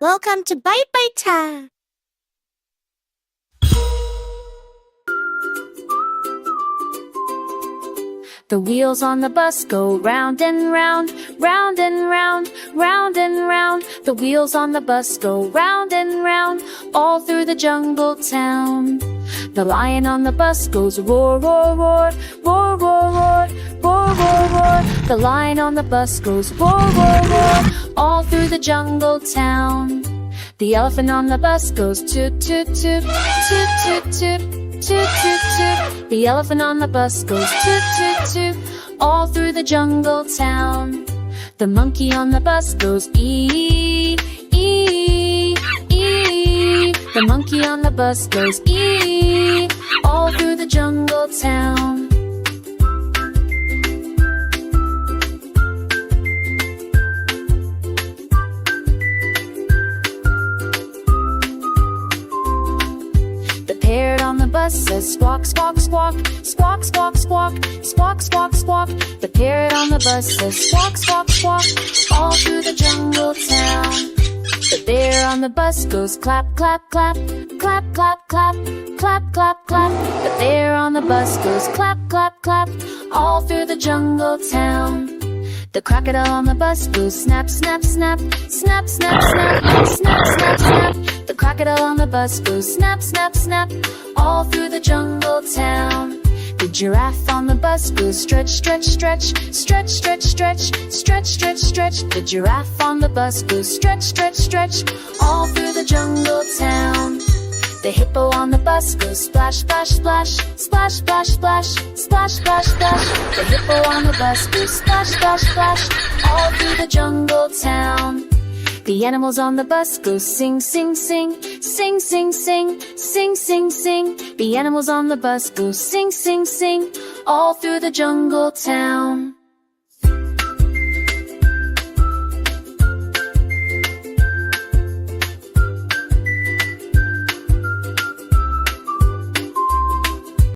Welcome to Bedtime. The wheels on the bus go round and round, round and round, round and round. The wheels on the bus go round and round, all through the jungle town. The lion on the bus goes roar, roar, roar, roar, roar, roar, roar, roar, roar. The lion on the bus goes roar, roar, roar, all through the jungle town. The elephant on the bus goes toot, toot, toot, toot, toot, toot, toot, toot, toot. The elephant on the bus goes toot, toot, toot, all through the jungle town. The monkey on the bus goes ee, ee, ee. The monkey on the bus goes ee, all through the jungle town. The parrot on the bus says squawk, squawk, squawk, squawk, squawk, squawk, squawk, squawk, squawk. The parrot on the bus says squawk, squawk, squawk, all through the jungle town. The bear on the bus goes clap, clap, clap, clap, clap, clap, clap, clap, clap. The bear on the bus goes clap, clap, clap, all through the jungle town. The crocodile on the bus goes snap, snap, snap, snap, snap, snap, snap, snap, snap. The crocodile on the bus goes snap, snap, snap, all through the jungle town. The giraffe on the bus goes stretch, stretch, stretch, stretch, stretch, stretch, stretch, stretch, stretch. The giraffe on the bus goes stretch, stretch, stretch, all through the jungle town. The hippo on the bus goes splash, splash, splash, splash, splash, splash, splash, splash, splash. The hippo on the bus goes splash, splash, splash, all through the jungle town. The animals on the bus go sing, sing, sing, sing, sing, sing, sing, sing, sing. The animals on the bus go sing, sing, sing, all through the jungle town.